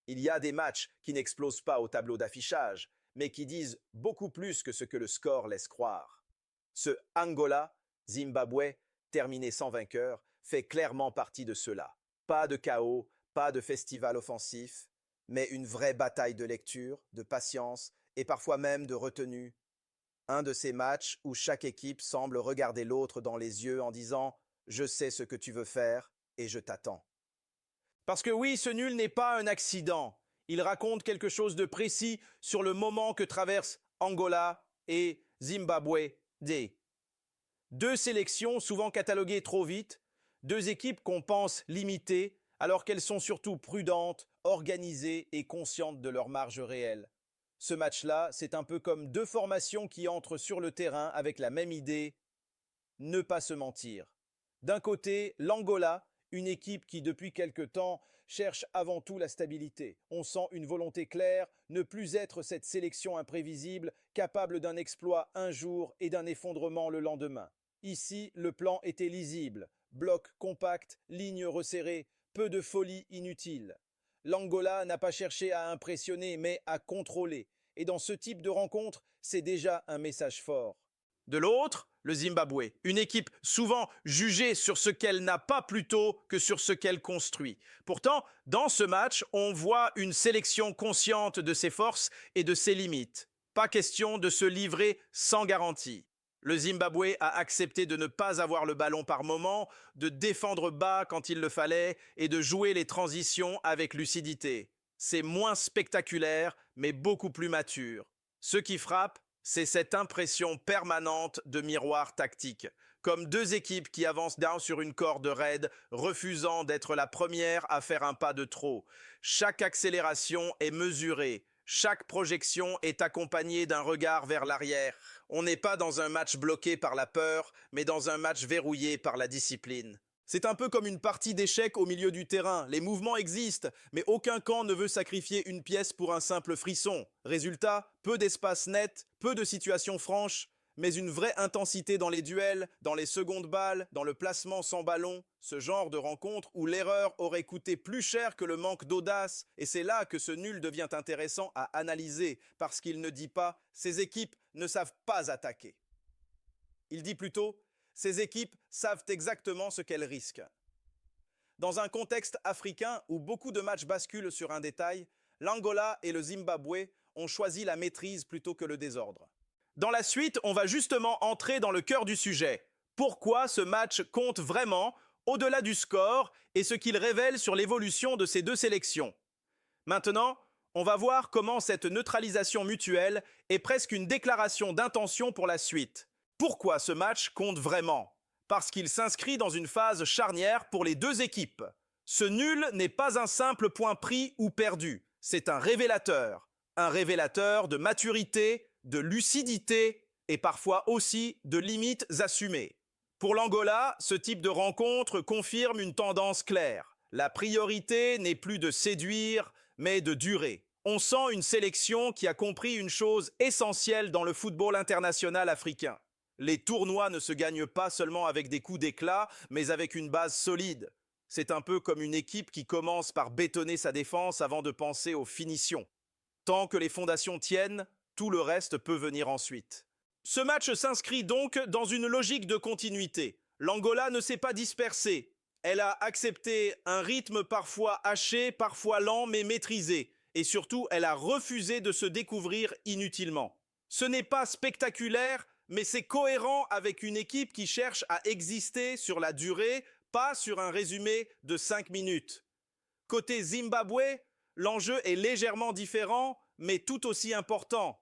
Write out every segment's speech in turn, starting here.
Il y a des matchs qui n'explosent pas au tableau d'affichage, mais qui disent beaucoup plus que ce que le score laisse croire. Ce Angola-Zimbabwe, terminé sans vainqueur, fait clairement partie de cela. Pas de chaos, pas de festival offensif, mais une vraie bataille de lecture, de patience et parfois même de retenue. Un de ces matchs où chaque équipe semble regarder l'autre dans les yeux en disant « Je sais ce que tu veux faire et je t'attends ». Parce que oui, ce nul n'est pas un accident. Il raconte quelque chose de précis sur le moment que traversent Angola et Zimbabwe D. Deux sélections souvent cataloguées trop vite, deux équipes qu'on pense limitées, alors qu'elles sont surtout prudentes, organisées et conscientes de leur marge réelle. Ce match-là, c'est un peu comme deux formations qui entrent sur le terrain avec la même idée, ne pas se mentir. D'un côté, l'Angola, une équipe qui depuis quelque temps cherche avant tout la stabilité. On sent une volonté claire, ne plus être cette sélection imprévisible, capable d'un exploit un jour et d'un effondrement le lendemain. Ici, le plan était lisible, bloc compact, ligne resserrée, peu de folie inutile. L'Angola n'a pas cherché à impressionner, mais à contrôler. Et dans ce type de rencontre, c'est déjà un message fort. De l'autre, le Zimbabwe, une équipe souvent jugée sur ce qu'elle n'a pas plutôt que sur ce qu'elle construit. Pourtant, dans ce match, on voit une sélection consciente de ses forces et de ses limites. Pas question de se livrer sans garantie. Le Zimbabwe a accepté de ne pas avoir le ballon par moment, de défendre bas quand il le fallait et de jouer les transitions avec lucidité. C'est moins spectaculaire, mais beaucoup plus mature. Ce qui frappe, c'est cette impression permanente de miroir tactique, comme deux équipes qui avancent down sur une corde raide, refusant d'être la première à faire un pas de trop. Chaque accélération est mesurée, chaque projection est accompagnée d'un regard vers l'arrière. On n'est pas dans un match bloqué par la peur, mais dans un match verrouillé par la discipline. C'est un peu comme une partie d'échecs au milieu du terrain. Les mouvements existent, mais aucun camp ne veut sacrifier une pièce pour un simple frisson. Résultat, peu d'espace net, peu de situations franches, mais une vraie intensité dans les duels, dans les secondes balles, dans le placement sans ballon. Ce genre de rencontre où l'erreur aurait coûté plus cher que le manque d'audace. Et c'est là que ce nul devient intéressant à analyser, parce qu'il ne dit pas « ces équipes ne savent pas attaquer ». Il dit plutôt « ces équipes savent exactement ce qu'elles risquent ». Dans un contexte africain où beaucoup de matchs basculent sur un détail, l'Angola et le Zimbabwe ont choisi la maîtrise plutôt que le désordre. Dans la suite, on va justement entrer dans le cœur du sujet. Pourquoi ce match compte vraiment, au-delà du score, et ce qu'il révèle sur l'évolution de ces deux sélections. Maintenant, on va voir comment cette neutralisation mutuelle est presque une déclaration d'intention pour la suite. Pourquoi ce match compte vraiment? Parce qu'il s'inscrit dans une phase charnière pour les deux équipes. Ce nul n'est pas un simple point pris ou perdu, c'est un révélateur de maturité, de lucidité et parfois aussi de limites assumées. Pour l'Angola, ce type de rencontre confirme une tendance claire. La priorité n'est plus de séduire, mais de durer. On sent une sélection qui a compris une chose essentielle dans le football international africain. Les tournois ne se gagnent pas seulement avec des coups d'éclat, mais avec une base solide. C'est un peu comme une équipe qui commence par bétonner sa défense avant de penser aux finitions. Tant que les fondations tiennent, tout le reste peut venir ensuite. Ce match s'inscrit donc dans une logique de continuité. L'Angola ne s'est pas dispersée. Elle a accepté un rythme parfois haché, parfois lent, mais maîtrisé. Et surtout, elle a refusé de se découvrir inutilement. Ce n'est pas spectaculaire, mais c'est cohérent avec une équipe qui cherche à exister sur la durée, pas sur un résumé de 5 minutes. Côté Zimbabwe, l'enjeu est légèrement différent, mais tout aussi important.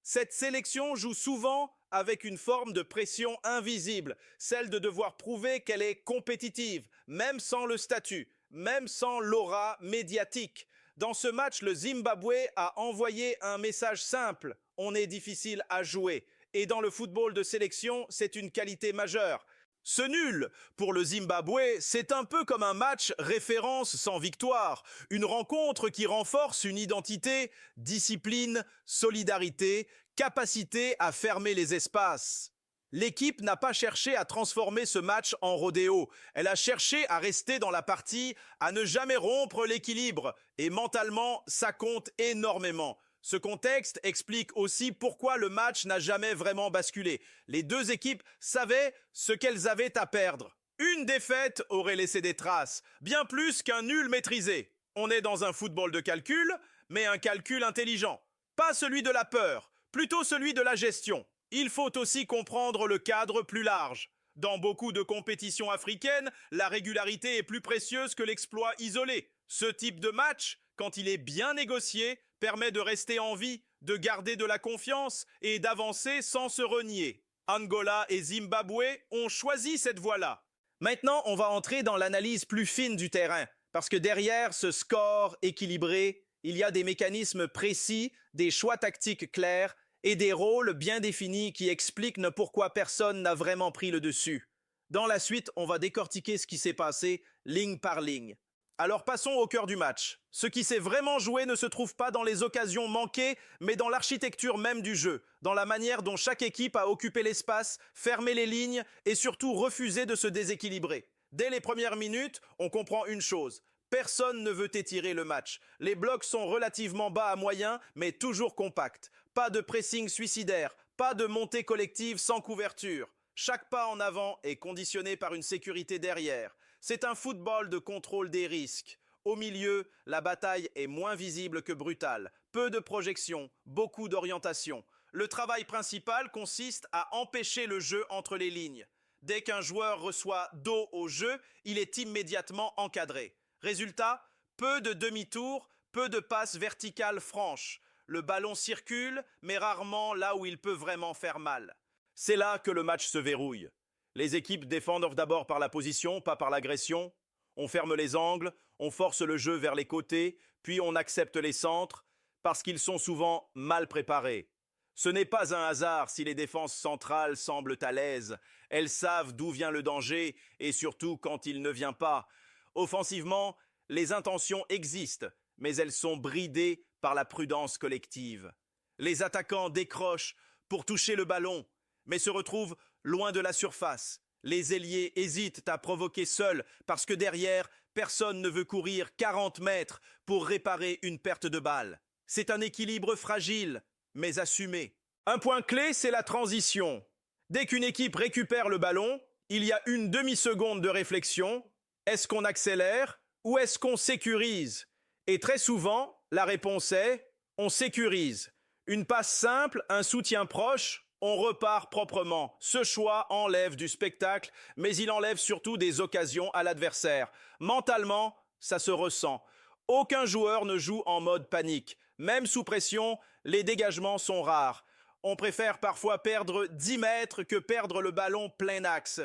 Cette sélection joue souvent avec une forme de pression invisible, celle de devoir prouver qu'elle est compétitive, même sans le statut, même sans l'aura médiatique. Dans ce match, le Zimbabwe a envoyé un message simple, on est difficile à jouer. Et dans le football de sélection, c'est une qualité majeure. Ce nul, pour le Zimbabwe, c'est un peu comme un match référence sans victoire, une rencontre qui renforce une identité, discipline, solidarité, capacité à fermer les espaces. L'équipe n'a pas cherché à transformer ce match en rodéo. Elle a cherché à rester dans la partie, à ne jamais rompre l'équilibre. Et mentalement, ça compte énormément. Ce contexte explique aussi pourquoi le match n'a jamais vraiment basculé. Les deux équipes savaient ce qu'elles avaient à perdre. Une défaite aurait laissé des traces, bien plus qu'un nul maîtrisé. On est dans un football de calcul, mais un calcul intelligent. Pas celui de la peur, plutôt celui de la gestion. Il faut aussi comprendre le cadre plus large. Dans beaucoup de compétitions africaines, la régularité est plus précieuse que l'exploit isolé. Ce type de match, quand il est bien négocié, permet de rester en vie, de garder de la confiance et d'avancer sans se renier. Angola et Zimbabwe ont choisi cette voie-là. Maintenant, on va entrer dans l'analyse plus fine du terrain, parce que derrière ce score équilibré, il y a des mécanismes précis, des choix tactiques clairs et des rôles bien définis qui expliquent pourquoi personne n'a vraiment pris le dessus. Dans la suite, on va décortiquer ce qui s'est passé ligne par ligne. Alors passons au cœur du match. Ce qui s'est vraiment joué ne se trouve pas dans les occasions manquées, mais dans l'architecture même du jeu, dans la manière dont chaque équipe a occupé l'espace, fermé les lignes et surtout refusé de se déséquilibrer. Dès les premières minutes, on comprend une chose. Personne ne veut étirer le match. Les blocs sont relativement bas à moyen, mais toujours compacts. Pas de pressing suicidaire, pas de montée collective sans couverture. Chaque pas en avant est conditionné par une sécurité derrière. C'est un football de contrôle des risques. Au milieu, la bataille est moins visible que brutale. Peu de projections, beaucoup d'orientation. Le travail principal consiste à empêcher le jeu entre les lignes. Dès qu'un joueur reçoit dos au jeu, il est immédiatement encadré. Résultat, peu de demi-tours, peu de passes verticales franches. Le ballon circule, mais rarement là où il peut vraiment faire mal. C'est là que le match se verrouille. Les équipes défendent d'abord par la position, pas par l'agression. On ferme les angles, on force le jeu vers les côtés, puis on accepte les centres, parce qu'ils sont souvent mal préparés. Ce n'est pas un hasard si les défenses centrales semblent à l'aise. Elles savent d'où vient le danger, et surtout quand il ne vient pas. Offensivement, les intentions existent, mais elles sont bridées par la prudence collective. Les attaquants décrochent pour toucher le ballon, mais se retrouvent loin de la surface. Les ailiers hésitent à provoquer seuls parce que derrière, personne ne veut courir 40 mètres pour réparer une perte de balle. C'est un équilibre fragile, mais assumé. Un point clé, c'est la transition. Dès qu'une équipe récupère le ballon, il y a une demi-seconde de réflexion. Est-ce qu'on accélère ou est-ce qu'on sécurise? Et très souvent, la réponse est on sécurise. Une passe simple, un soutien proche, on repart proprement. Ce choix enlève du spectacle, mais il enlève surtout des occasions à l'adversaire. Mentalement, ça se ressent. Aucun joueur ne joue en mode panique. Même sous pression, les dégagements sont rares. On préfère parfois perdre 10 mètres que perdre le ballon plein axe.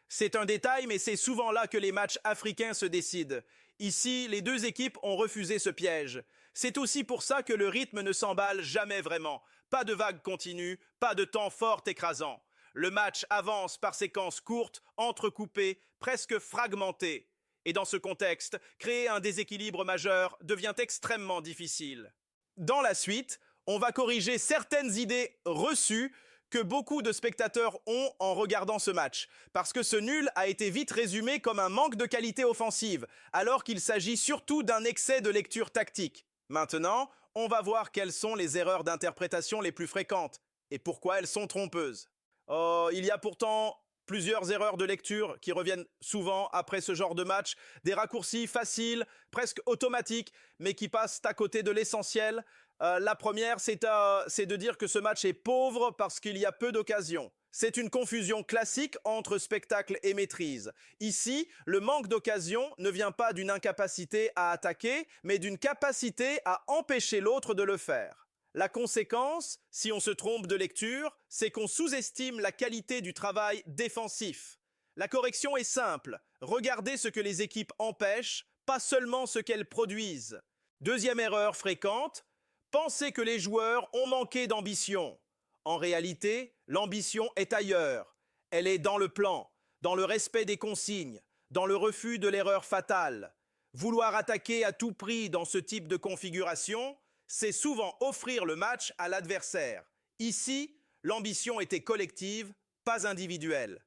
C'est un détail, mais c'est souvent là que les matchs africains se décident. Ici, les deux équipes ont refusé ce piège. C'est aussi pour ça que le rythme ne s'emballe jamais vraiment. Pas de vagues continues, pas de temps fort écrasant. Le match avance par séquences courtes, entrecoupées, presque fragmentées. Et dans ce contexte, créer un déséquilibre majeur devient extrêmement difficile. Dans la suite, on va corriger certaines idées reçues que beaucoup de spectateurs ont en regardant ce match, parce que ce nul a été vite résumé comme un manque de qualité offensive, alors qu'il s'agit surtout d'un excès de lecture tactique. Maintenant, on va voir quelles sont les erreurs d'interprétation les plus fréquentes et pourquoi elles sont trompeuses. Il y a pourtant plusieurs erreurs de lecture qui reviennent souvent après ce genre de match, des raccourcis faciles, presque automatiques, mais qui passent à côté de l'essentiel. La première, c'est de dire que ce match est pauvre parce qu'il y a peu d'occasions. C'est une confusion classique entre spectacle et maîtrise. Ici, le manque d'occasion ne vient pas d'une incapacité à attaquer, mais d'une capacité à empêcher l'autre de le faire. La conséquence, si on se trompe de lecture, c'est qu'on sous-estime la qualité du travail défensif. La correction est simple. Regardez ce que les équipes empêchent, pas seulement ce qu'elles produisent. Deuxième erreur fréquente, pensez que les joueurs ont manqué d'ambition. En réalité, l'ambition est ailleurs. Elle est dans le plan, dans le respect des consignes, dans le refus de l'erreur fatale. Vouloir attaquer à tout prix dans ce type de configuration, c'est souvent offrir le match à l'adversaire. Ici, l'ambition était collective, pas individuelle.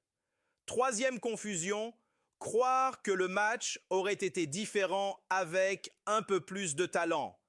Troisième confusion, croire que le match aurait été différent avec un peu plus de talent.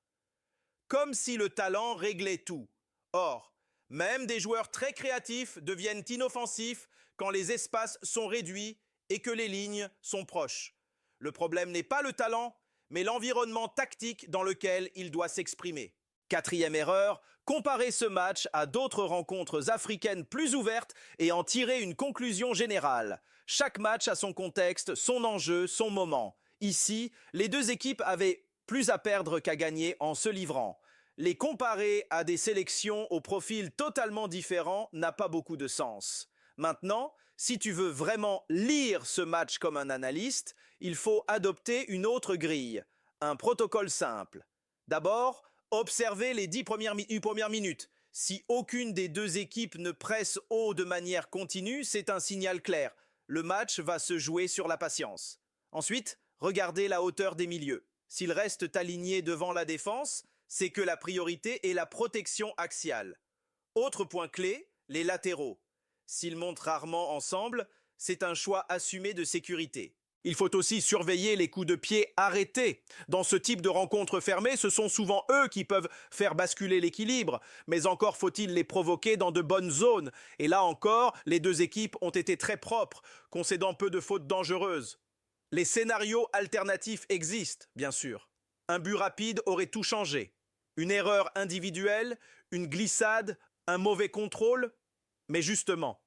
Comme si le talent réglait tout. Or, même des joueurs très créatifs deviennent inoffensifs quand les espaces sont réduits et que les lignes sont proches. Le problème n'est pas le talent, mais l'environnement tactique dans lequel il doit s'exprimer. Quatrième erreur, comparer ce match à d'autres rencontres africaines plus ouvertes et en tirer une conclusion générale. Chaque match a son contexte, son enjeu, son moment. Ici, les deux équipes avaient plus à perdre qu'à gagner en se livrant. Les comparer à des sélections au profil totalement différent n'a pas beaucoup de sens. Maintenant, si tu veux vraiment lire ce match comme un analyste, il faut adopter une autre grille, un protocole simple. D'abord, observez les 10 premières minutes. Si aucune des deux équipes ne presse haut de manière continue, c'est un signal clair. Le match va se jouer sur la patience. Ensuite, regardez la hauteur des milieux. S'ils restent alignés devant la défense, c'est que la priorité est la protection axiale. Autre point clé, les latéraux. S'ils montent rarement ensemble, c'est un choix assumé de sécurité. Il faut aussi surveiller les coups de pied arrêtés. Dans ce type de rencontres fermées, ce sont souvent eux qui peuvent faire basculer l'équilibre. Mais encore faut-il les provoquer dans de bonnes zones. Et là encore, les deux équipes ont été très propres, concédant peu de fautes dangereuses. Les scénarios alternatifs existent, bien sûr. Un but rapide aurait tout changé. Une erreur individuelle, une glissade, un mauvais contrôle. Mais justement,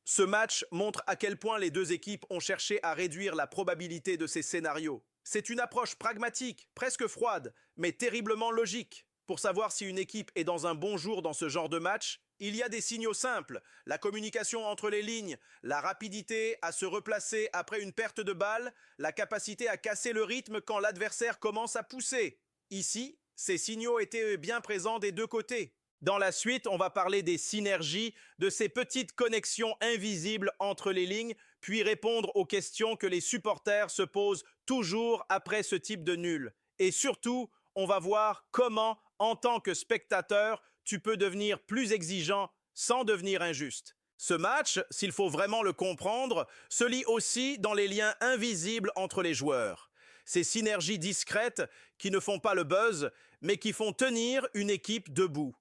ce match montre à quel point les deux équipes ont cherché à réduire la probabilité de ces scénarios. C'est une approche pragmatique, presque froide, mais terriblement logique. Pour savoir si une équipe est dans un bon jour dans ce genre de match, il y a des signaux simples, la communication entre les lignes, la rapidité à se replacer après une perte de balle, la capacité à casser le rythme quand l'adversaire commence à pousser. Ici, ces signaux étaient bien présents des deux côtés. Dans la suite, on va parler des synergies, de ces petites connexions invisibles entre les lignes, puis répondre aux questions que les supporters se posent toujours après ce type de nul. Et surtout, on va voir comment, en tant que spectateur, tu peux devenir plus exigeant sans devenir injuste. Ce match, s'il faut vraiment le comprendre, se lie aussi dans les liens invisibles entre les joueurs. Ces synergies discrètes qui ne font pas le buzz, mais qui font tenir une équipe debout.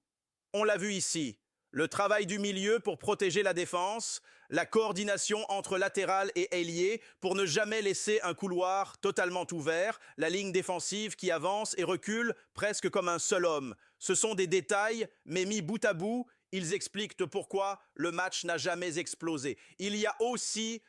On l'a vu ici, le travail du milieu pour protéger la défense, la coordination entre latéral et ailier pour ne jamais laisser un couloir totalement ouvert, la ligne défensive qui avance et recule presque comme un seul homme. Ce sont des détails, mais mis bout à bout, ils expliquent pourquoi le match n'a jamais explosé. Il y a aussi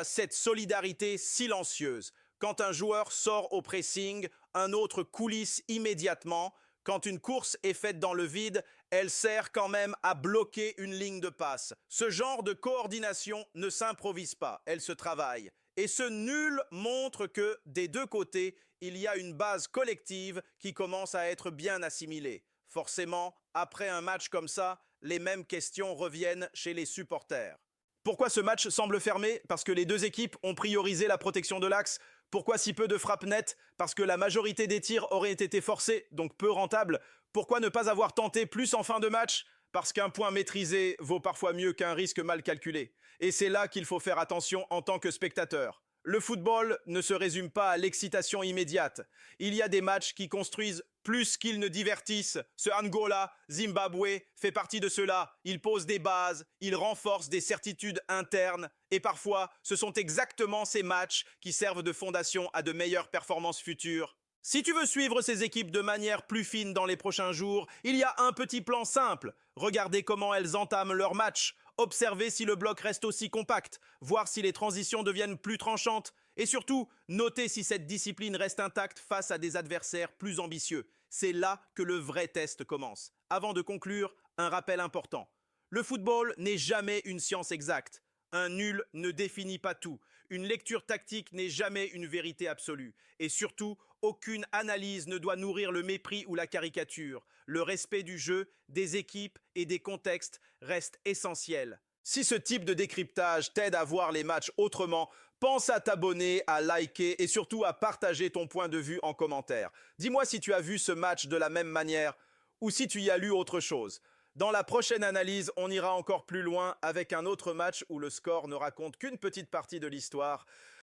cette solidarité silencieuse. Quand un joueur sort au pressing, un autre coulisse immédiatement. Quand une course est faite dans le vide, elle sert quand même à bloquer une ligne de passe. Ce genre de coordination ne s'improvise pas, elle se travaille. Et ce nul montre que, des deux côtés, il y a une base collective qui commence à être bien assimilée. Forcément, après un match comme ça, les mêmes questions reviennent chez les supporters. Pourquoi ce match semble fermé? Parce que les deux équipes ont priorisé la protection de l'axe. Pourquoi si peu de frappes nettes? Parce que la majorité des tirs auraient été forcés, donc peu rentables. Pourquoi ne pas avoir tenté plus en fin de match? Parce qu'un point maîtrisé vaut parfois mieux qu'un risque mal calculé. Et c'est là qu'il faut faire attention en tant que spectateur. Le football ne se résume pas à l'excitation immédiate. Il y a des matchs qui construisent plus qu'ils ne divertissent. Ce Angola, Zimbabwe fait partie de cela. Il pose des bases, il renforce des certitudes internes. Et parfois, ce sont exactement ces matchs qui servent de fondation à de meilleures performances futures. Si tu veux suivre ces équipes de manière plus fine dans les prochains jours, il y a un petit plan simple. Regardez comment elles entament leur match. Observez si le bloc reste aussi compact, voir si les transitions deviennent plus tranchantes et surtout, notez si cette discipline reste intacte face à des adversaires plus ambitieux. C'est là que le vrai test commence. Avant de conclure, un rappel important. Le football n'est jamais une science exacte. Un nul ne définit pas tout. Une lecture tactique n'est jamais une vérité absolue. Et surtout, aucune analyse ne doit nourrir le mépris ou la caricature. Le respect du jeu, des équipes et des contextes reste essentiel. Si ce type de décryptage t'aide à voir les matchs autrement, pense à t'abonner, à liker et surtout à partager ton point de vue en commentaire. Dis-moi si tu as vu ce match de la même manière ou si tu y as lu autre chose. Dans la prochaine analyse, on ira encore plus loin avec un autre match où le score ne raconte qu'une petite partie de l'histoire.